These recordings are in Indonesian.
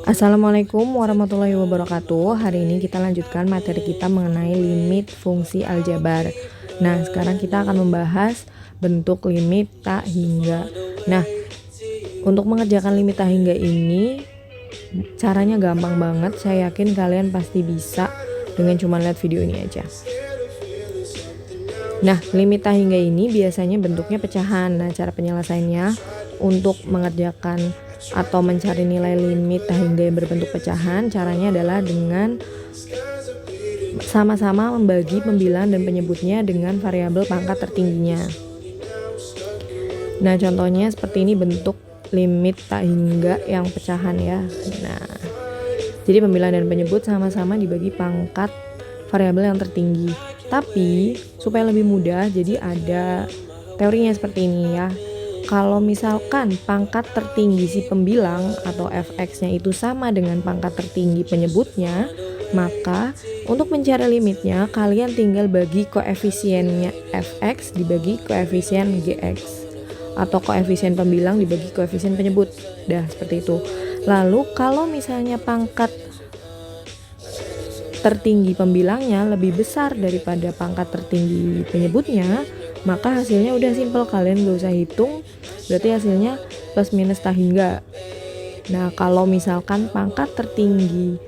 Assalamualaikum warahmatullahi wabarakatuh. Hari ini kita lanjutkan materi kita mengenai limit fungsi aljabar. Nah, sekarang kita akan membahas bentuk limit tak hingga. Nah, untuk mengerjakan limit tak hingga ini caranya gampang banget. Saya yakin kalian pasti bisa dengan cuma lihat video ini aja. Nah, limit tak hingga ini biasanya bentuknya pecahan. Nah, cara penyelesaiannya untuk mengerjakan atau mencari nilai limit tak hingga yang berbentuk pecahan, caranya adalah dengan sama-sama membagi pembilang dan penyebutnya dengan variabel pangkat tertingginya. Nah, contohnya seperti ini bentuk limit tak hingga yang pecahan ya. Nah, jadi pembilang dan penyebut sama-sama dibagi pangkat variabel yang tertinggi. Tapi supaya lebih mudah, jadi ada teorinya seperti ini ya. Kalau misalkan pangkat tertinggi si pembilang atau fx-nya itu sama dengan pangkat tertinggi penyebutnya, maka untuk mencari limitnya kalian tinggal bagi koefisiennya fx dibagi koefisien gx, atau koefisien pembilang dibagi koefisien penyebut. Dah seperti itu. Lalu kalau misalnya pangkat tertinggi pembilangnya lebih besar daripada pangkat tertinggi penyebutnya, maka hasilnya udah simpel, kalian gak usah hitung, berarti hasilnya plus minus tak hingga. Nah, kalau misalkan pangkat tertinggi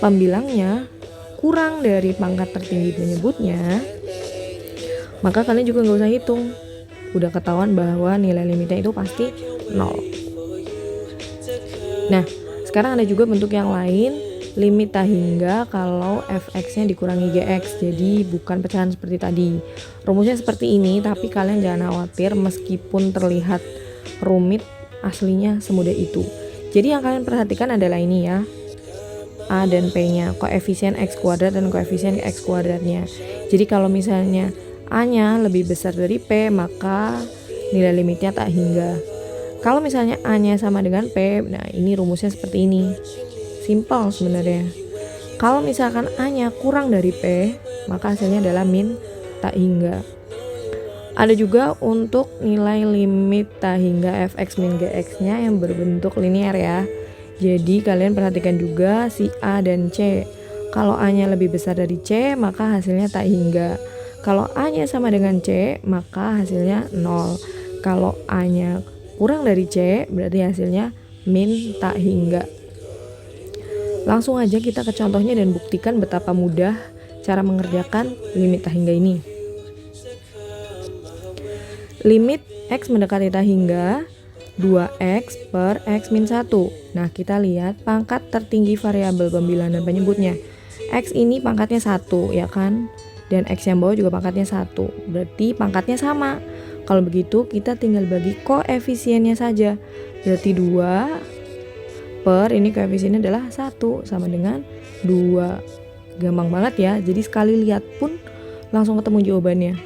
pembilangnya kurang dari pangkat tertinggi penyebutnya, maka kalian juga gak usah hitung, udah ketahuan bahwa nilai limitnya itu pasti 0. Nah, sekarang ada juga bentuk yang lain, limit tak hingga kalau fx-nya dikurangi gx, jadi bukan pecahan seperti tadi. Rumusnya seperti ini, tapi kalian jangan khawatir meskipun terlihat rumit, aslinya semudah itu. Jadi yang kalian perhatikan adalah ini ya, a dan p-nya, koefisien x kuadrat dan koefisien x kuadratnya. Jadi kalau misalnya a-nya lebih besar dari p, maka nilai limitnya tak hingga. Kalau misalnya a-nya sama dengan p, nah ini rumusnya seperti ini. Simpel sebenarnya. Kalau misalkan a-nya kurang dari p, maka hasilnya adalah min tak hingga. Ada juga untuk nilai limit tak hingga fx min gx-nya yang berbentuk linear ya. Jadi kalian perhatikan juga si a dan c. Kalau a-nya lebih besar dari c, maka hasilnya tak hingga. Kalau a-nya sama dengan c, maka hasilnya 0. Kalau a-nya kurang dari c, berarti hasilnya min tak hingga. Langsung aja kita ke contohnya dan buktikan betapa mudah cara mengerjakan limit tak hingga ini. Limit x mendekati tak hingga 2x per x min 1. Nah, kita lihat pangkat tertinggi variabel pembilang dan penyebutnya. X ini pangkatnya 1 ya kan? Dan x yang bawah juga pangkatnya 1. Berarti pangkatnya sama. Kalau begitu kita tinggal bagi koefisiennya saja. Berarti 2 per, ini koefisiennya adalah 1 sama dengan 2. Gampang banget ya, jadi sekali lihat pun langsung ketemu jawabannya.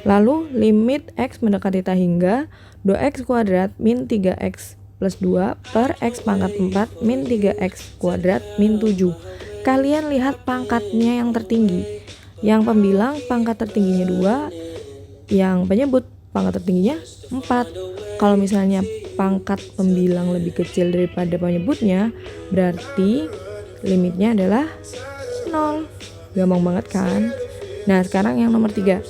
Lalu limit x mendekati tak hingga 2x kuadrat min 3x plus 2 per x pangkat 4 min 3x kuadrat min 7. Kalian lihat pangkatnya yang tertinggi. Yang pembilang pangkat tertingginya 2, yang penyebut pangkat tertingginya 4. Kalau misalnya pangkat pembilang lebih kecil daripada penyebutnya, berarti limitnya adalah 0. Gampang banget kan? Nah, sekarang yang nomor 3.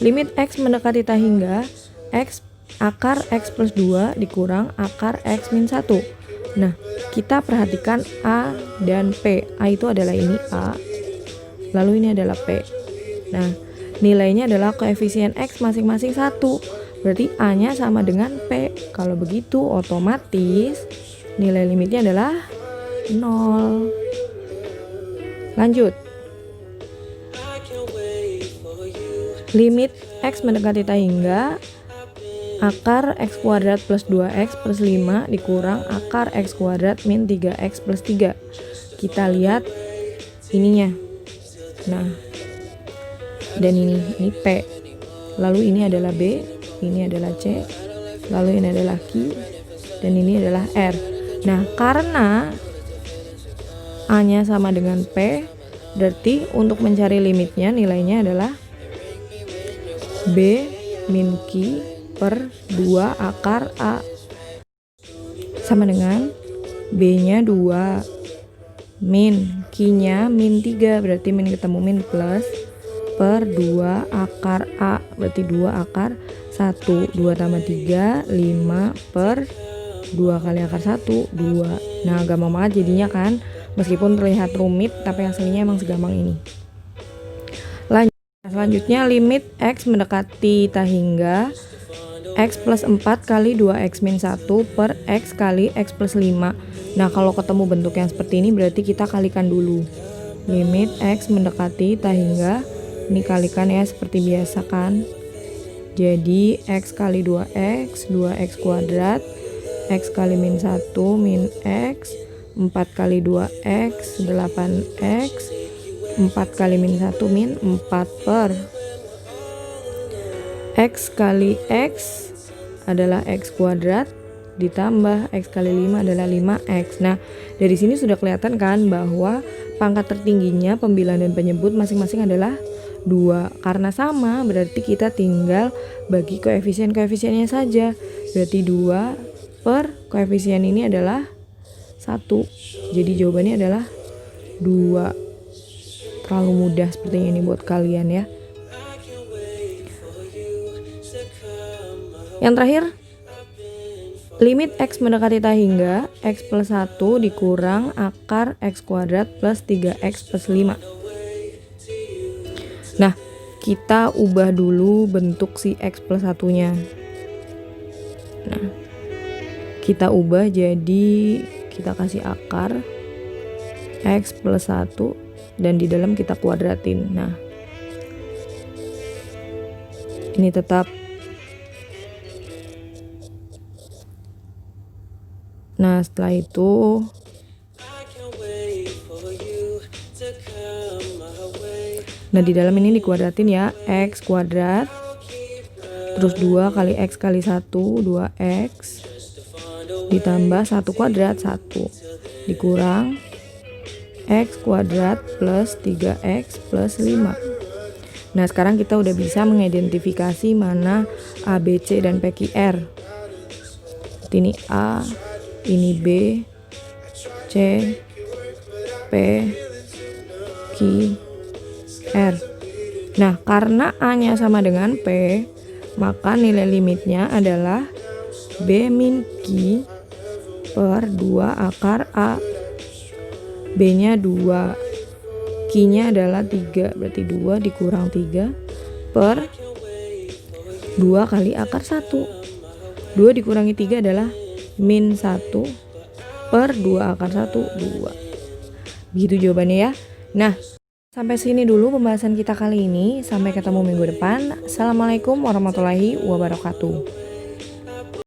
Limit x mendekati tak hingga x akar x plus 2 dikurang akar x min 1. Nah, kita perhatikan a dan p. A itu adalah ini a, lalu ini adalah p. Nah, nilainya adalah koefisien x masing-masing 1. Berarti a-nya sama dengan p. Kalau begitu otomatis nilai limitnya adalah 0. Lanjut. Limit x mendekati tak hingga akar x kuadrat plus 2x plus 5 dikurang akar x kuadrat min 3x plus 3. Kita lihat ininya. Nah, dan ini p. Lalu ini adalah b, ini adalah c, lalu ini adalah q, dan ini adalah r. Nah, karena a-nya sama dengan p, berarti untuk mencari limitnya nilainya adalah b min q per 2 akar a. sama dengan B-nya 2 min, Q-nya min 3, berarti min ketemu min plus, per 2 akar A, berarti 2 akar 1, 2 tambah 3, 5 per 2 kali akar 1, 2. Nah gampang banget jadinya kan, meskipun terlihat rumit tapi hasilnya emang segampang ini. Selanjutnya limit X mendekati tak hingga X plus 4 kali 2X min 1 per X kali X plus 5. Nah kalau ketemu bentuk yang seperti ini berarti kita kalikan dulu. Limit X mendekati tak hingga, ini kalikan ya seperti biasa kan. Jadi X kali 2X, 2X kuadrat, X kali min 1 min X, 4 kali 2X, 8X, 4 kali min 1 min 4 per X kali X adalah X kuadrat ditambah X kali 5 adalah 5X. Nah dari sini sudah kelihatan kan bahwa pangkat tertingginya pembilang dan penyebut masing-masing adalah 2. Karena sama berarti kita tinggal bagi koefisien-koefisiennya saja. Berarti 2 per koefisien ini adalah 1. Jadi jawabannya adalah 2. Terlalu mudah sepertinya ini buat kalian ya. Yang terakhir, limit X mendekati tak hingga X plus 1 dikurang akar X kuadrat plus 3X plus 5. Nah kita ubah dulu bentuk si X plus 1 nya. Nah kita ubah jadi kita kasih akar X plus 1 dan di dalam kita kuadratin. Nah ini tetap. Nah setelah itu di dalam ini dikuadratin ya, X kuadrat terus 2 kali X kali 1 2X ditambah 1 kuadrat 1 dikurang X kuadrat plus 3X plus 5. Nah sekarang kita udah bisa mengidentifikasi mana A, B, C, dan PQR. Ini A, ini B, C, P, Q, R. Nah karena A nya sama dengan P, maka nilai limitnya adalah B min Q per 2 akar A. B nya 2, Q nya adalah 3, berarti 2 dikurang 3 per 2 kali akar 1. 2 dikurangi 3 adalah min 1 per 2 akar 1, 2. Begitu jawabannya ya. Nah sampai sini dulu pembahasan kita kali ini. Sampai ketemu minggu depan. Assalamualaikum warahmatullahi wabarakatuh.